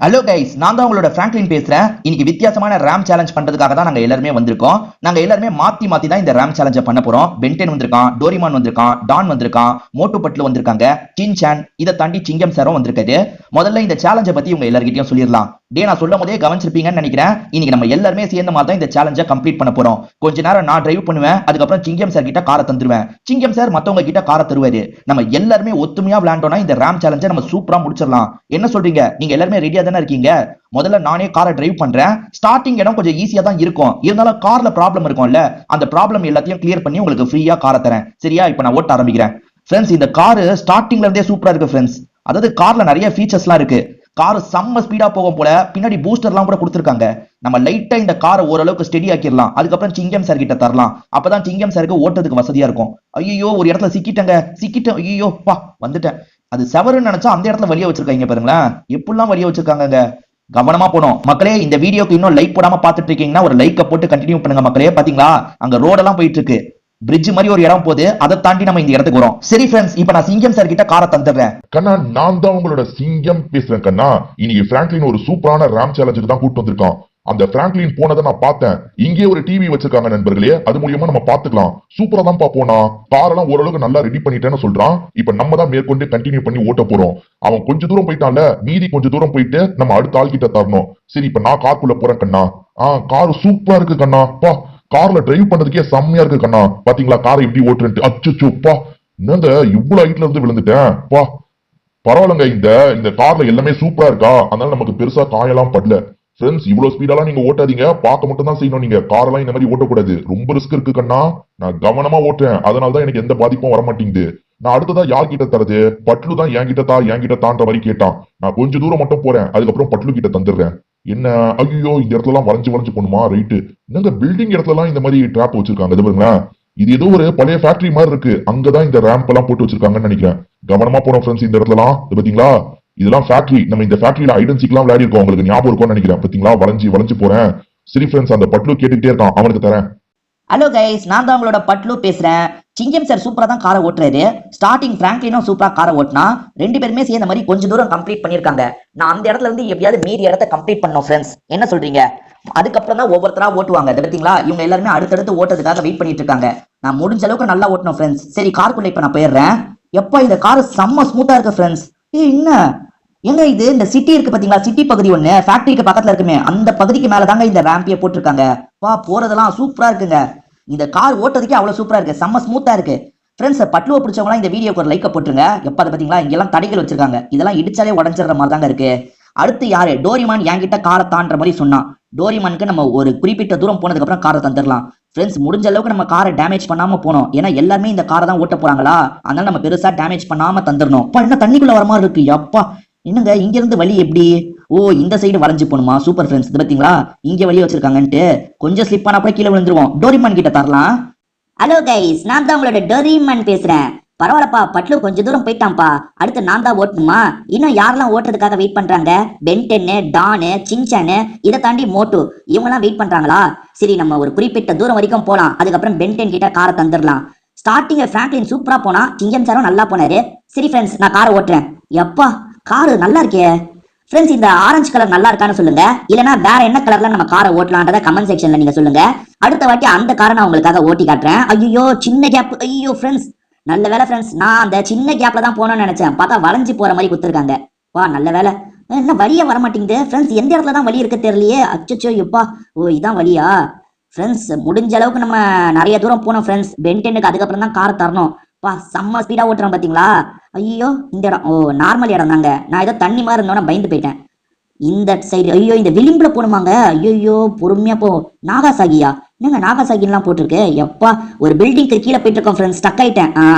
Hello guys, நான் தான் உங்களோட பிராங்க்லின் பேசுறேன். இன்னைக்கு வித்தியாசமான ரேம் சேலஞ்ச் பண்றதுக்காக தான் நாங்க எல்லாருமே வந்திருக்கோம். நாங்க எல்லாருமே மாத்தி மாத்தி தான் இந்த ரேம் சேலஞ்சை பண்ண போறோம். பென்டென் வந்திருக்கான், டோரிமான் வந்திருக்கான், டான் வந்திருக்கான், மோட்டு பட்லு வந்திருக்காங்க, சின்சான், இதை தாண்டி சிங்கம் சாரும் வந்திருக்காரு. முதல்ல இந்த சேலஞ்சை பத்தி உங்க எல்லார்கிட்டயும் சொல்லிடலாம். நான் சொல்லும் போதே கவனிச்சிருப்பீங்கன்னு நினைக்கிறேன். இன்னைக்கு நம்ம எல்லாருமே சேர்ந்த மாதிரி தான் இந்த சேலஞ்சை கம்ப்ளீட் பண்ண போறோம். கொஞ்ச நேரம் நான் டிரைவ் பண்ணுவேன், அதுக்கப்புறம் சிங்கம் சார் கிட்ட காரை தந்துருவேன், சிங்கம் சார் மத்தவங்க கிட்ட காரை தருவாரு. நம்ம எல்லாருமே ஒத்துமையா விளையாண்டோம்னா இந்த ரேம் சேலஞ்சை நம்ம சூப்பரா முடிச்சிடலாம். என்ன சொல்றீங்க? நீங்க எல்லாருமே ரெடியா தானே இருக்கீங்க? முதல்ல நானே காரை டிரைவ் பண்றேன். ஸ்டார்டிங் இடம் கொஞ்சம் ஈஸியா தான் இருக்கும், இருந்தாலும் கார்ல ப்ராப்ளம் இருக்கும்ல, அந்த ப்ராப்ளம் எல்லாத்தையும் கிளியர் பண்ணி உங்களுக்கு ஃப்ரீயா காரை தரேன். சரியா? இப்ப நான் ஓட்ட ஆரம்பிக்கிறேன். ஃப்ரெண்ட்ஸ், இந்த காரு ஸ்டார்டிங்ல இருந்தே சூப்பரா இருக்கு ஃப்ரெண்ட்ஸ். அதாவது கார்ல நிறைய ஃபீச்சர்ஸ்லாம் இருக்கு. கார் செம்ம ஸ்பீடா போகும் போல, பின்னாடி பூஸ்டர்லாம் கூட கொடுத்துருக்காங்க. நம்ம லைட்டா இந்த காரை ஓரளவுக்கு ஸ்டெடி ஆக்கிடலாம், அதுக்கப்புறம் சிங்கம் சார் கிட்ட தரலாம். அப்பதான் சிங்கம் சாருக்கு ஓட்டுறதுக்கு வசதியா இருக்கும். ஐயோ, ஒரு இடத்துல சிக்கிட்டேன். ஐயோ பா, வந்துட்டேன். அது செவருன்னு நினைச்சா அந்த இடத்துல வழிய வச்சிருக்காங்க பாருங்களேன். எப்படிலாம் வழிய வச்சிருக்காங்க. கவனமா போனோம் மக்களே. இந்த வீடியோக்கு இன்னும் லைக் போடாம பாத்துட்டு இருக்கீங்கன்னா ஒரு லைக்கை போட்டு கண்டினியூ பண்ணுங்க மக்களே. பாத்தீங்களா, அங்க ரோடெல்லாம் போயிட்டு இருக்கு. பிரிட்ஜ் மாதிரி ஒரு இடம் போகுது, அதை தாண்டி நம்ம இந்த இடத்துக்கு வரோம். சரி ஃப்ரெண்ட்ஸ், இப்ப நான் சிங்கம் சார் கிட்ட காரை தந்துடுறேன். கண்ணா, நான் தான் உங்களோட சிங்கம் பேசுறேன் கண்ணா. இன்னைக்கு பிராங்க்லின் ஒரு சூப்பரான ரேம் சேலஞ்சுக்கு தான் கூட்டு வந்திருக்கான். அந்த பிராங்க்லின் போனதை நான் பார்த்தேன். இங்கே ஒரு டிவி வச்சிருக்காங்க நண்பர்களே, அது மூலியமா நம்ம பாத்துக்கலாம். சூப்பரா தான் பாப்போனா. காரெல்லாம் ஓரளவுக்கு நல்லா ரெடி பண்ணிட்டேன்னு சொல்றான். இப்ப நம்ம தான் மேற்கொண்டு கண்டினியூ பண்ணி ஓட்ட போறோம். அவன் கொஞ்ச தூரம் போயிட்டான்ல, மீதி கொஞ்ச தூரம் போயிட்டு நம்ம அடுத்த ஆள் கிட்ட தரணும். சரி, இப்ப நான் காருக்குள்ள போறேன் கண்ணா. கார் சூப்பரா இருக்கு கண்ணா. பா, கார்ல டிரைவ் பண்றதுக்கே செம்மையா இருக்கு கண்ணா. பாத்தீங்களா காரை எப்படி ஓட்டுறேன்? அச்சுப்பா, என்னங்க இவ்வளவு ஹைட்ல இருந்து விழுந்துட்டேன். பா, பரவாயில்லங்க. இந்த கார்ல எல்லாமே சூப்பரா இருக்கா, அதனால நமக்கு பெருசா காயெல்லாம் படல. ஃப்ரெண்ட்ஸ், இவ்வளவு ஸ்பீடெல்லாம் நீங்க ஓட்டாதீங்க, பார்க்க மட்டும் தான் செய்யணும். நீங்க காரெல்லாம் இந்த மாதிரி ஓட்டக்கூடாது, ரொம்ப ரிஸ்க் இருக்கு கண்ணா. நான் கவனமா ஓட்டுறேன், அதனாலதான் எனக்கு எந்த பாதிப்பும் வர மாட்டேங்குது. நான் அடுத்ததா யார் கிட்ட தரது? பட்லு தான் என்கிட்ட தான்ற மாதிரி கேட்டான். நான் கொஞ்ச தூரம் மட்டும் போறேன், அதுக்கப்புறம் பட்லு கிட்ட தந்துடுறேன். என்ன, ஐயோ, இந்த இடத்துல எல்லாம் வளைஞ்சு போணுமா? ரைட்டு. என்னங்க பில்டிங் இடத்துல எல்லாம் இந்த மாதிரி டிராப் வச்சிருக்காங்க. இது பாருங்களேன், இது ஏதோ ஒரு பழைய ஃபேக்டரி மாதிரி இருக்கு. அங்கதான் இந்த ரேம்ப் எல்லாம் போட்டு வச்சிருக்காங்கன்னு நினைக்கிறேன். கவனமா போறோம் ஃப்ரெண்ட்ஸ். இந்த இடத்துல எல்லாம் பாத்தீங்களா, இதெல்லாம் ஃபேக்டரி. நம்ம இந்த ஃபேக்டரியில ஐடென்சிக்கெல்லாம் விளையாடி இருக்கோம், உங்களுக்கு ஞாபகம் இருக்கும்னு நினைக்கிறேன். பாத்தீங்களா, வளைஞ்சு போறேன். சரி ஃப்ரெண்ட்ஸ், அந்த பட்லு கேட்டுக்கிட்டே இருக்கான், அவனுக்கு தரேன். ஹலோ கைஸ், நான் தான் உங்களோட பட்லு பேசுறேன். சிங்கம் சார் சூப்பரா தான் காரை ஓட்டுறாரு. ஸ்டார்டிங் பிராங்க்லினும் சூப்பரா காரை ஓட்டினா. ரெண்டு பேருமே சேர்ந்த மாதிரி கொஞ்ச தூரம் கம்ப்ளீட் பண்ணிருக்காங்க. நான் அந்த இடத்துல இருந்து எப்படியாவது மீதி இடத்த கம்ப்ளீட் பண்ணோம் ஃப்ரெண்ட்ஸ். என்ன சொல்றீங்க? அதுக்கப்புறம் தான் ஒவ்வொருத்தரா ஓட்டுவாங்க. பாத்தீங்களா, இவங்க எல்லாருமே அடுத்தடுத்து ஓட்டுறதுக்காக வெயிட் பண்ணிட்டு இருக்காங்க. நான் முடிஞ்ச அளவுக்கு நல்லா ஓட்டணும் ஃப்ரெண்ட்ஸ். சரி, காருக்குள்ள இப்ப நான் போயிடுறேன். எப்பா, இந்த கார் செம்ம ஸ்மூத்தா இருக்கு ஃப்ரெண்ட்ஸ். என்ன இது, இந்த சிட்டி இருக்கு பாத்தீங்களா, சிட்டி பகுதி ஒண்ணு ஃபேக்டரிக்கு பக்கத்துல இருக்குமே, அந்த பகுதிக்கு மேலதாங்க இந்த ரேம்பியை போட்டிருக்காங்க. வா, போறதெல்லாம் சூப்பரா இருக்குங்க. இந்த கார் ஓட்டதுக்கே அவ்வளவு சூப்பரா இருக்கு, செம்ம ஸ்மூத்தா இருக்கு ஃப்ரெண்ட்ஸ். பட்லுவை பிடிச்சவங்க இந்த வீடியோக்கு ஒரு லைக்க போட்டுருங்க. எப்ப அதை பாத்தீங்களா, இங்கெல்லாம் தடைகள் வச்சிருக்காங்க, இதெல்லாம் இடிச்சாலே உடஞ்சிடுற மாதிரி தாங்க இருக்கு. அடுத்து யாரு? டோரிமான் என்கிட்ட காரை தான்ற மாதிரி சொன்னான். டோரிமானுக்கு நம்ம ஒரு குறிப்பிட்ட தூரம் போனதுக்கு அப்புறம் காரை தந்துடலாம் ஃப்ரெண்ட்ஸ். முடிஞ்ச அளவுக்கு நம்ம காரை டேமேஜ் பண்ணாம போனோம், ஏன்னா எல்லாருமே இந்த காரை தான் ஓட்ட போறாங்களா, அதனால நம்ம பெருசா டேமேஜ் பண்ணாம தந்துடணும். என்ன தண்ணிக்குள்ள வர மாதிரி இருக்கு. அப்பா, என்னங்க இங்க இருந்து வழி எப்படி? ஓ, இந்த சைடு வளைஞ்சு போணுமா? Super friends. இது பாத்தீங்களா, இங்க வழி வச்சிருக்காங்கன்ட்டு கொஞ்சம் ஸ்லிப் ஆனா கூட கீழே விழுந்துருவோம். டோரிமான் கிட்ட தரலாம். ஹலோ கைஸ், நான் தான் உங்களோட டோரிமான் பேசுறேன். பரவாயில்லப்பா, பட்லு கொஞ்ச தூரம் போயிட்டான்ப்பா. அடுத்து நான் தான் ஓட்டணுமா? இன்னும் யாரெல்லாம் ஓட்டுறதுக்காக வெயிட் பண்றாங்க? பென்டென்னு, டானு, சின்சானு, இதை தாண்டி மோட்டு, இவங்கெல்லாம் வெயிட் பண்றாங்களா? சரி, நம்ம ஒரு குறிப்பிட்ட தூரம் வரைக்கும் போலாம், அதுக்கப்புறம் பென்டென் கிட்ட காரை தந்துடலாம். ஸ்டார்டிங் பிராங்க்லின் சூப்பரா போனா, சிங்கம் சாரும் நல்லா போனாரு. சரி ஃப்ரெண்ட்ஸ், நான் காரை ஓட்டுறேன். எப்பா, காரு நல்லா இருக்கே ஃப்ரெண்ட்ஸ். இந்த ஆரஞ்சு கலர் நல்லா இருக்கான்னு சொல்லுங்க, இல்லனா வேற என்ன கலர்ல நம்ம காரை ஓட்டலான்றத கமெண்ட் செக்ஷன்ல நீங்க சொல்லுங்க. அடுத்த வாட்டி அந்த காரை நான் உங்களுக்காக ஓட்டி காட்டுறேன். ஐயோ, சின்ன கேப். ஐயோ ஃப்ரெண்ட்ஸ், நல்ல வேலை ஃப்ரெண்ட்ஸ், நான் அந்த சின்ன கேப்ல தான் போகணும்னு நினைச்சேன், பார்த்தா வளைஞ்சு போற மாதிரி கொடுத்துருக்காங்க. வா, நல்ல வேலை. என்ன வழியே வர மாட்டேங்குது ஃப்ரெண்ட்ஸ், எந்த இடத்துல தான் வழி இருக்க தெரியலையே. அச்சோ, எப்பா, ஓ இதான் வழியா ஃப்ரெண்ட்ஸ்? முடிஞ்ச அளவுக்கு நம்ம நிறைய தூரம் போனோம் ஃப்ரெண்ட்ஸ். பென்டெனுக்கு அதுக்கப்புறம் தான் காரை தரணும். பா, செம்ம ஸ்பீடா ஓட்டுறோம் பாத்தீங்களா. ஐயோ, இந்த இடம் ஓ நார்மல் இடம் தாங்க. நான் ஏதோ தண்ணி மாதிரி இருந்தோன்னா பயந்து போயிட்டேன். இந்த சைடு, ஐயோ இந்த விளிம்புல போணுமாங்க. ஐயோ, பொறுமையா போ. நாகாசாகியா? என்னங்க நாகாசாகிலாம் போட்டிருக்கு. எப்பா, ஒரு பில்டிங்க்கு கீழே போயிட்டு இருக்கோம் ஃப்ரெண்ட்ஸ். ஸ்டக் ஆயிட்டேன்.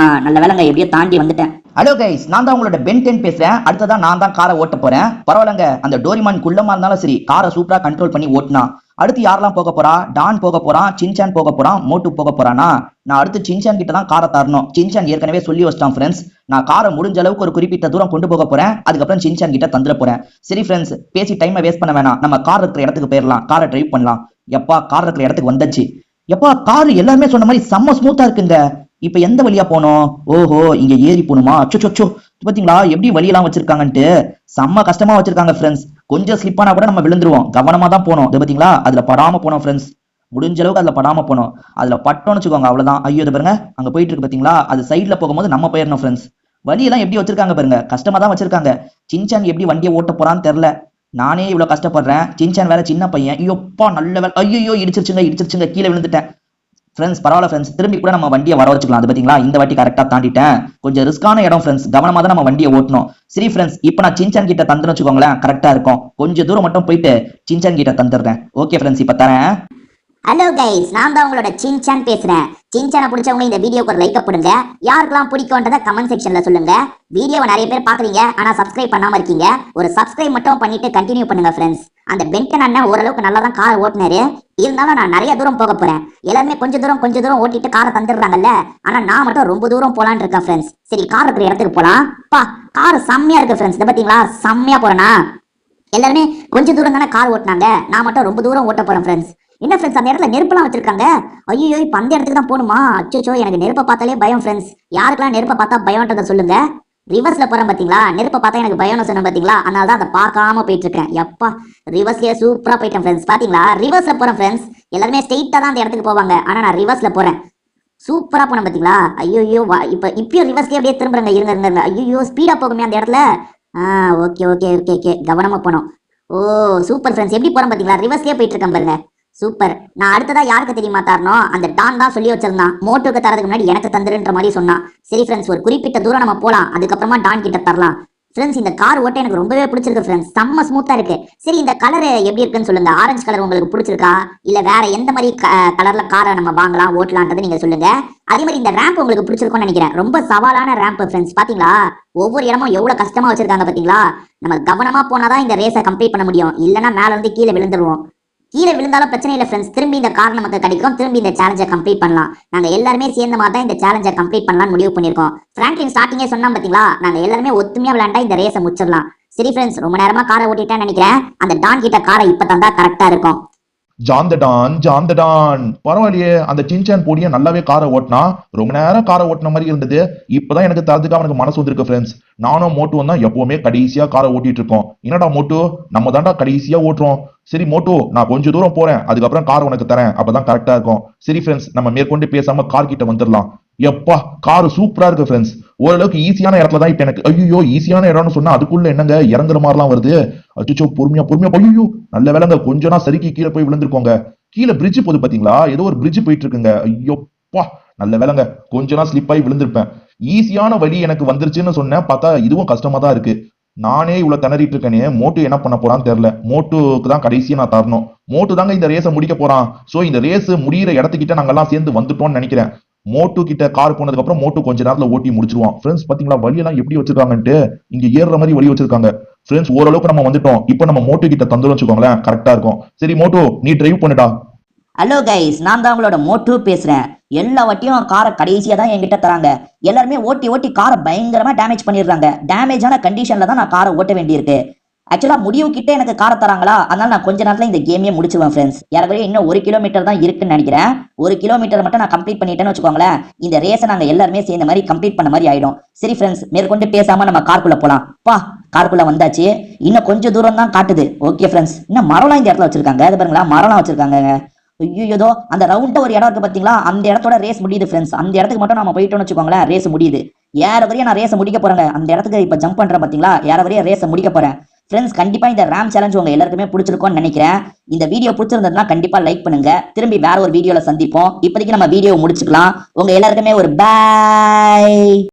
நல்ல வேலைங்க, எப்படியோ தாண்டி வந்துட்டேன். ஹலோ கைஸ், நான் தான் உங்களோட பென்டென் பேசுறேன். அடுத்ததான் நான் தான் காரை ஓட்ட போறேன். பரவாயில்லங்க, அந்த டோரிமான் குள்ளமா இருந்தாலும் சரி காரை சூப்பரா கண்ட்ரோல் பண்ணி ஓட்டினா. அடுத்து யாரெல்லாம் போக போறா? டான் போக போறான், சின்சான் போக போறான், மோட்டு போக போறானா? நான் அடுத்து சின்சான் கிட்ட தான் காரை தரணும். சின்சான் ஏற்கனவே சொல்லி வச்சிட்டான் ஃப்ரெண்ட்ஸ். நான் காரை முடிஞ்ச அளவுக்கு ஒரு குறிப்பிட்ட தூரம் கொண்டு போக போறேன், அதுக்கப்புறம் சின்சான் கிட்ட தந்துட போறேன். சரி ஃப்ரெண்ட்ஸ், பேசி டைமை வேஸ்ட் பண்ண வேணாம், நம்ம கார் இருக்கிற இடத்துக்கு போயிடலாம், காரை டிரைவ் பண்ணலாம். எப்பா, கார் இருக்கிற இடத்துக்கு வந்தாச்சு. எப்பா, கார் எல்லாருமே சொன்ன மாதிரி செம்ம ஸ்மூத்தா இருக்குங்க. இப்ப எந்த வழியா போனோம்? ஓஹோ, இங்க ஏறி போணுமா? அச்சோ, பாத்தீங்களா எப்படி வழியெல்லாம் வச்சிருக்காங்கன்ட்டு. செம்ம கஷ்டமா வச்சிருக்காங்க ஃப்ரெண்ட்ஸ். கொஞ்சம் ஸ்லிப் ஆனா கூட நம்ம விழுந்துருவோம். கவனமா தான் போனோம். இது பாத்தீங்களா, அதுல படாம போனோம் ஃப்ரெண்ட்ஸ். முடிஞ்ச அளவுக்கு அதுல படாம போனோம். அதுல பட்டோம்னு வச்சுக்கோங்க, அவ்வளவுதான். ஐயோ இது பாருங்க, அங்க போயிட்டு இருக்கு பாத்தீங்களா, அது சைடுல போகும்போது நம்ம போயிடணும் ஃப்ரெண்ட்ஸ். வழியெல்லாம் எப்படி வச்சிருக்காங்க பாருங்க, கஷ்டமா தான் வச்சிருக்காங்க. சின்சான் எப்படி வண்டியை ஓட்ட போறான்னு தெரியல. நானே இவ்வளவு கஷ்டப்படுறேன், சின்சான் வேற சின்ன பையன். ஐயோப்பா நல்ல வேலை. ஐயோ இடிச்சிருச்சுங்க, கீழே விழுந்துட்டேன் ஃப்ரெண்ட்ஸ். பரவாயில்ல ஃப்ரெண்ட்ஸ், திரும்பி கூட நம்ம வண்டியை வர வச்சுக்கலாம். அது பாத்தீங்களா, இந்த வாட்டி கரெக்டா தாண்டிட்டேன். கொஞ்சம் ரிஸ்கான இடம் ஃப்ரெண்ட்ஸ், கவனமா தான் நம்ம வண்டியை ஓட்டணும். சரி ஃப்ரெண்ட்ஸ், இப்போ நான் சின்சான் கிட்ட தந்துன்னு வச்சுக்கோங்களேன், கரெக்டா இருக்கும். கொஞ்சம் தூரம் மட்டும் போயிட்டு சின்சான் கிட்ட தந்துடுறேன். ஓகே ஃப்ரெண்ட்ஸ், இப்போ தரேன். ஹலோ கைஸ், நான் தான் உங்களோட சின்சான் பேசுறேன். சின்சானை பிடிச்சவங்க இந்த வீடியோக்கு ஒரு லைக் போடுங்க. யாருக்கெல்லாம் பிடிக்கும்ன்றத கமெண்ட் செக்ஷன்ல சொல்லுங்க. வீடியோவை நிறைய பேர் பாக்குறீங்க, ஆனா சப்ஸ்கிரைப் பண்ணாம இருக்கீங்க. ஒரு சப்ஸ்கிரைப் மட்டும் பண்ணிட்டு கண்டினியூ பண்ணுங்க ஃப்ரெண்ட்ஸ். அந்த பென்டன் அண்ணன் ஓரளவுக்கு நல்லா தான் காரை ஓட்டினாரு. இருந்தாலும் நான் நிறைய தூரம் போக போறேன். எல்லாருமே கொஞ்சம் தூரம் ஓட்டிட்டு காரை தந்துடுறாங்கல்ல, ஆனா நான் மட்டும் ரொம்ப தூரம் போலான்னு இருக்கேன் ஃப்ரெண்ட்ஸ். சரி, கார் இருக்கிற இடத்துக்கு போலாம். கார் செம்மையா இருக்கு ஃப்ரெண்ட்ஸ். இதை பாத்தீங்களா, செம்மையா போறேனா. எல்லாருமே கொஞ்சம் தூரம் தானே கார் ஓட்டினாங்க, நான் மட்டும் ரொம்ப தூரம் ஓட்ட போறேன் ஃப்ரெண்ட்ஸ். என்ன ஃப்ரெண்ட்ஸ், அந்த இடத்துல நெருப்பெல்லாம் வச்சிருக்காங்க. ஐயோ, இப்ப அந்த இடத்துக்கு தான் போகணுமா? அச்சோ, எனக்கு நெருப்பை பார்த்தாலே பயம் ஃப்ரெண்ட்ஸ். யாருக்கெல்லாம் நெருப்பை பார்த்தா பயம்ன்றதை சொல்லுங்க. ரிவர்ஸ்ல போறேன் பாத்தீங்களா, நெருப்பை பார்த்தா எனக்கு பயம்னு சொன்னேன் பாத்தீங்களா, அதனால தான் அதை பார்க்காம போயிட்டு இருக்கேன். எப்பா, ரிவர்ஸ்லயே சூப்பரா போயிட்டேன் ஃப்ரெண்ட்ஸ். பாத்தீங்களா, ரிவர்ஸ்ல போறேன் ஃப்ரெண்ட்ஸ். எல்லாருமே ஸ்ட்ரெயிட்டா தான் அந்த இடத்துக்கு போவாங்க, ஆனா நான் ரிவர்ஸ்ல போறேன். சூப்பரா போனேன் பாத்தீங்களா. ஐயோ, இப்பயும் ரிவர்ஸ்லயே அப்படியே திரும்புறேங்க. இருங்க. ஐயோ, ஸ்பீடா போகுமே அந்த இடத்துல. ஓகே, கவனமா போனோம். ஓ சூப்பர் ஃப்ரெண்ட்ஸ், எப்படி போறேன் பாத்தீங்களா, ரிவர்ஸ்லயே போயிட்டு இருக்கேன் பாருங்க. சூப்பர். நான் அடுத்ததா யாருக்கு தெரியுமா தரணும்? அந்த டான் தான் சொல்லி வச்சிருந்தான், மோட்டோக்கு தரதுக்கு முன்னாடி எனக்கு தந்துருன்ற மாதிரி சொன்னான். சரி ஃப்ரெண்ட்ஸ், ஒரு குறிப்பிட்ட தூரம் நம்ம போலாம், அதுக்கப்புறமா டான் கிட்ட தரலாம். ஃப்ரெண்ட்ஸ், இந்த கார் ஓட்ட எனக்கு ரொம்பவே பிடிச்சிருக்கு ஃப்ரெண்ட்ஸ். செம்ம ஸ்மூத்தா இருக்கு. சரி, இந்த கலர் எப்படி இருக்குன்னு சொல்லுங்க. ஆரஞ்சு கலர் உங்களுக்கு பிடிச்சிருக்கா, இல்ல வேற எந்த மாதிரி கலர்ல காரை நம்ம வாங்கலாம் ஓட்டலான்றது நீங்க சொல்லுங்க. அதே மாதிரி இந்த ரேம்ப் உங்களுக்கு பிடிச்சிருக்கும்னு நினைக்கிறேன். ரொம்ப சவாலான ரேம்ப் ஃப்ரெண்ட்ஸ். பாத்தீங்களா, ஒவ்வொரு இடமும் எவ்வளவு கஷ்டமா வச்சிருக்காங்க பாத்தீங்களா. நம்ம கவனமா போனாதான் இந்த ரேஸை கம்ப்ளீட் பண்ண முடியும், இல்லைன்னா மேல இருந்து கீழே விழுந்துருவோம். கீழே விழுந்தாலும் பிரச்சனை இல்லை ஃப்ரெண்ட்ஸ், திரும்பி இந்த கார் நமக்கு கிடைக்கும், திரும்பி இந்த சேலஞ்சை கம்ப்ளீட் பண்ணலாம். நாங்க எல்லாருமே சேர்ந்த மாதிரி தான் இந்த சேலஞ்சை கம்ப்ளீட் பண்ணலாம்னு முடிவு பண்ணிருக்கோம். பிராங்க்லின் ஸ்டார்டிங்கே சொன்னா பாத்தீங்களா, நாங்க எல்லாருமே ஒத்துமையா விளையாண்டா இந்த ரேஸை முடிச்சிடலாம். சரி ஃப்ரெண்ட்ஸ், ரொம்ப நேரமா காரை ஓட்டிட்டேன்னு நினைக்கிறேன். அந்த டான் கிட்ட காரை இப்ப தந்தா கரெக்டா இருக்கும். ஜான் த டான் பரவாயில்லையே, அந்த சின்சான் பொடியை நல்லாவே காரை ஓட்டினா. ரொம்ப நேரம் காரை ஓட்டின மாதிரி இருந்தது. இப்பதான் எனக்கு தரதுக்கு அவனுக்கு மனசு வந்திருக்கு ஃப்ரெண்ட்ஸ். நானும் மோட்டுவும் தான் எப்பவுமே கடைசியா காரை ஓட்டிட்டு இருக்கோம். என்னடா மோட்டு, நம்ம தாண்டா கடைசியா ஓட்டுறோம். சரி மோட்டு, நான் கொஞ்சம் தூரம் போறேன், அதுக்கப்புறம் கார் உனக்கு தரேன், அப்பதான் கரெக்டா இருக்கும். சரி ஃப்ரெண்ட்ஸ், நம்ம மேற்கொண்டு பேசாம கார் கிட்ட வந்துடலாம். எப்பா, கார் சூப்பரா இருக்கு ஃப்ரெண்ட்ஸ். ஓரளவுக்கு ஈஸியான இடத்துல தான் இப்ப எனக்கு. ஐயோ, ஈஸியான இடம்னு சொன்னா அதுக்குள்ள என்னங்க இறங்குற மாதிரிலாம் வருது. அச்சோ, பொறுமையா. ஐயோ, நல்ல வேலைங்க, கொஞ்சம் நான் சரிக்கு கீழே போய் விழுந்திருக்கோங்க. கீழே பிரிட்ஜ் போகுது பாத்தீங்களா, ஏதோ ஒரு பிரிட்ஜ் போயிட்டு இருக்குங்க. ஐயோப்பா, நல்ல வேலைங்க, கொஞ்சம் நான் ஸ்லிப் ஆகி விழுந்திருப்பேன். ஈஸியான வழி எனக்கு வந்துருச்சுன்னு சொன்னேன், பார்த்தா இதுவும் கஷ்டமா தான் இருக்கு. நானே இவ்வளவு திணறிட்டு இருக்கேனே, மோட்டு என்ன பண்ண போறான்னு தெரியல. மோட்டுக்கு தான் கடைசியா நான் தரணும். மோட்டு தாங்க இந்த ரேஸை முடிக்க போறான். சோ இந்த ரேஸ் முடியிற இடத்துக்கிட்ட நாங்க எல்லாம் சேர்ந்து வந்துட்டோம்னு நினைக்கிறேன். மோட்டு கிட்ட கார் போனதுக்கு அப்புறம் மோட்டு கொஞ்ச நேரத்துல ஓட்டி முடிச்சிருவான். ஃப்ரெண்ட்ஸ், பாத்தீங்களா வழியெல்லாம் எப்படி வச்சிருக்காங்கன்ட்டு. இங்க ஏறுற மாதிரி வழி வச்சிருக்காங்க. ஃப்ரெண்ட்ஸ், ஓரளவுக்கு நம்ம வந்துட்டோம். இப்போ நம்ம மோட்டு கிட்ட தந்துரும் வச்சுக்கோங்களேன், கரெக்டா இருக்கும். சரி மோட்டு, நீ டிரைவ் பண்ணுடா. ஹலோ கைஸ், நான் தான் உங்களோட மோட்டு பேசுறேன். எல்லா வாட்டியும் காரை கடைசியா தான் என்கிட்ட தராங்க. எல்லாருமே ஓட்டி காரை பயங்கரமா டேமேஜ் பண்ணிடுறாங்க. டேமேஜான கண்டிஷன்ல தான் நான் காரை ஓட்ட வேண்டியிருக்கு. ஆக்சுவலா முடிவு கிட்ட எனக்கு காரை தராங்களா, அதனால நான் கொஞ்ச நேரத்துல இந்த கேமே முடிச்சிருவேன் ஃப்ரெண்ட்ஸ். யாரவே இன்னும் 1 கிலோமீட்டர் தான் இருக்குன்னு நினைக்கிறேன். 1 கிலோமீட்டர் மட்டும் நான் கம்ப்ளீட் பண்ணிட்டேன்னு வச்சுக்கோங்களேன், இந்த ரேஸை நாங்க எல்லாருமே சேர்ந்த மாதிரி கம்ப்ளீட் பண்ண மாதிரி ஆயிடும். சரி ஃப்ரெண்ட்ஸ், மேற்கொண்டு பேசாம நம்ம கார்க்குள்ள போலாம். கார்க்குள்ள வந்தாச்சு. இன்னும் கொஞ்சம் தூரம் தான் காட்டுது. ஓகே ஃப்ரெண்ட்ஸ், இன்னும் மரம்லாம் இந்த இடத்துல வச்சிருக்காங்க. அது பாருங்களா, மரம்லாம் வச்சிருக்காங்க. ஐயோ, அந்த ரவுண்டா ஒரு இடம் இருக்கு பாத்தீங்களா, அந்த இடத்தோட ரேஸ் முடியுது ஃப்ரெண்ட்ஸ். அந்த இடத்துக்கு மட்டும் நம்ம போயிட்டோம்னு வச்சுக்கோங்களேன், ரேஸ் முடியுது. ஏறவரையா நான் ரேஸை முடிக்க போறேங்க. அந்த இடத்துக்கு இப்ப ஜம்ப் பண்றேன் பாத்தீங்களா, ஏறவரையா ரேஸை முடிக்க போறேன். ஃப்ரெண்ட்ஸ், கண்டிப்பா இந்த ரேம் சேலஞ்ச் உங்க எல்லாருக்குமே பிடிச்சிருக்கும்னு நினைக்கிறேன். இந்த வீடியோ பிடிச்சிருந்ததுன்னா கண்டிப்பா லைக் பண்ணுங்க. திரும்பி வேற ஒரு வீடியோல சந்திப்போம். இப்போதைக்கு நம்ம வீடியோ முடிச்சுக்கலாம். உங்க எல்லாருக்குமே ஒரு பாய்.